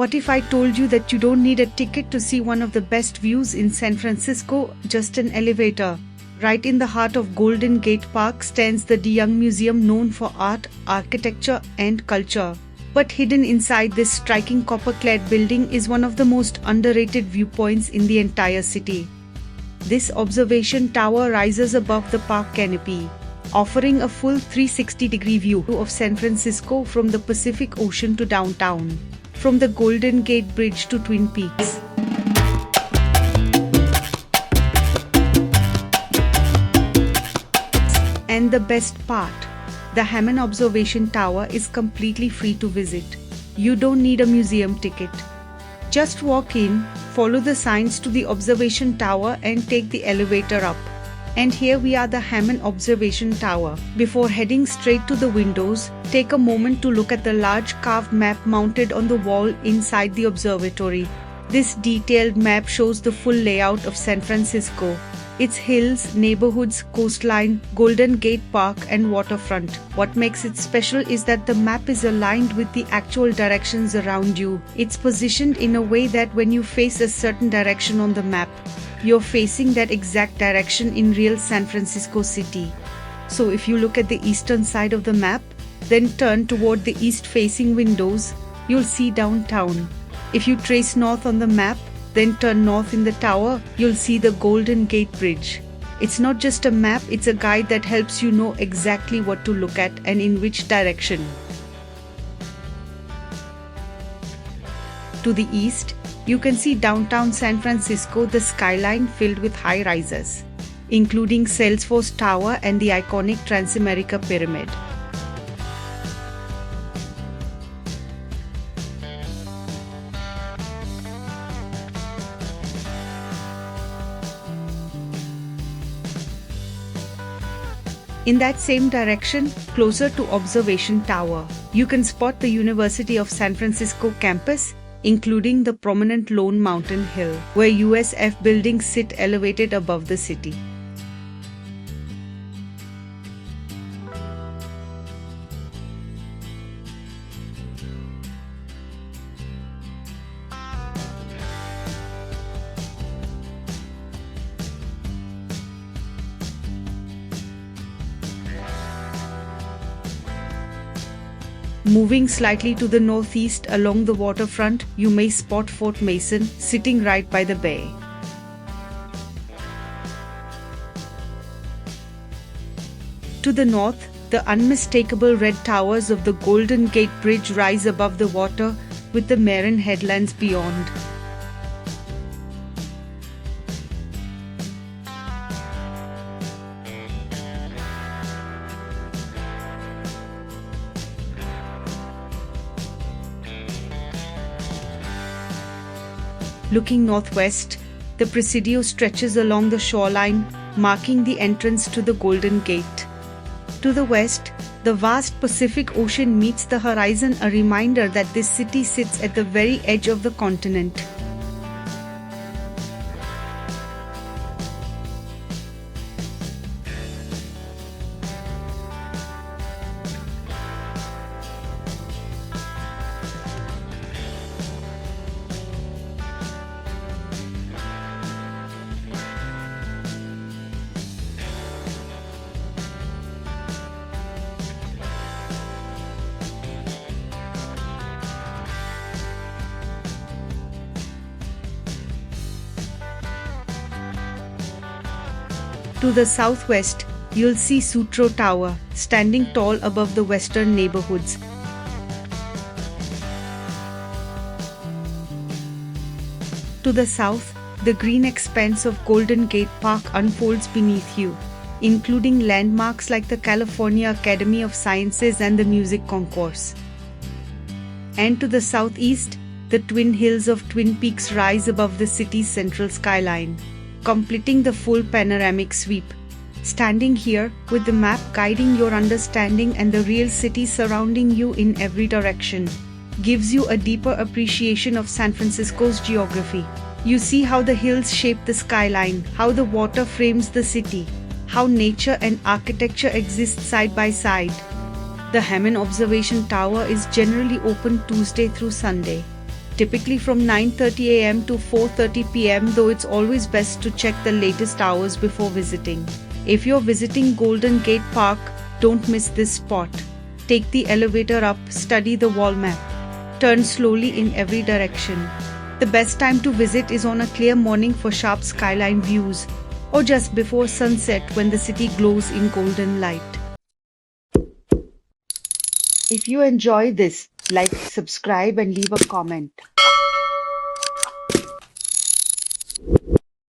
What if I told you that you don't need a ticket to see one of the best views in San Francisco, just an elevator? Right in the heart of Golden Gate Park stands the DeYoung Museum, known for art, architecture, and culture. But hidden inside this striking copper-clad building is one of the most underrated viewpoints in the entire city. This observation tower rises above the park canopy, offering a full 360-degree view of San Francisco from the Pacific Ocean to downtown, from the Golden Gate Bridge to Twin Peaks. And the best part, the Hamon Observation Tower is completely free to visit. You don't need a museum ticket. Just walk in, follow the signs to the observation tower and take the elevator up. And here we are, the Hamon Observation Tower. Before heading straight to the windows, take a moment to look at the large carved map mounted on the wall inside the observatory. This detailed map shows the full layout of San Francisco, its hills, neighborhoods, coastline, Golden Gate Park, and waterfront. What makes it special is that the map is aligned with the actual directions around you. It's positioned in a way that when you face a certain direction on the map, you're facing that exact direction in real San Francisco City. So if you look at the eastern side of the map, then turn toward the east-facing windows, you'll see downtown. If you trace north on the map, then turn north in the tower, you'll see the Golden Gate Bridge. It's not just a map, it's a guide that helps you know exactly what to look at and in which direction. To the east, you can see downtown San Francisco, the skyline filled with high rises, including Salesforce Tower and the iconic Transamerica Pyramid. In that same direction, closer to Observation Tower, you can spot the University of San Francisco campus, including the prominent Lone Mountain Hill, where USF buildings sit elevated above the city. Moving slightly to the northeast along the waterfront, you may spot Fort Mason sitting right by the bay. To the north, the unmistakable red towers of the Golden Gate Bridge rise above the water with the Marin headlands beyond. Looking northwest, the Presidio stretches along the shoreline, marking the entrance to the Golden Gate. To the west, the vast Pacific Ocean meets the horizon, a reminder that this city sits at the very edge of the continent. To the southwest, you'll see Sutro Tower, standing tall above the western neighborhoods. To the south, the green expanse of Golden Gate Park unfolds beneath you, including landmarks like the California Academy of Sciences and the Music Concourse. And to the southeast, the twin hills of Twin Peaks rise above the city's central skyline, completing the full panoramic sweep. Standing here, with the map guiding your understanding and the real city surrounding you in every direction, gives you a deeper appreciation of San Francisco's geography. You see how the hills shape the skyline, how the water frames the city, how nature and architecture exist side by side. The Hamon Observation Tower is generally open Tuesday through Sunday, typically from 9:30 a.m. to 4:30 p.m., though it's always best to check the latest hours before visiting. If you're visiting Golden Gate Park, don't miss this spot. Take the elevator up, study the wall map. Turn slowly in every direction. The best time to visit is on a clear morning for sharp skyline views, or just before sunset when the city glows in golden light. If you enjoy this, like, subscribe and leave a comment.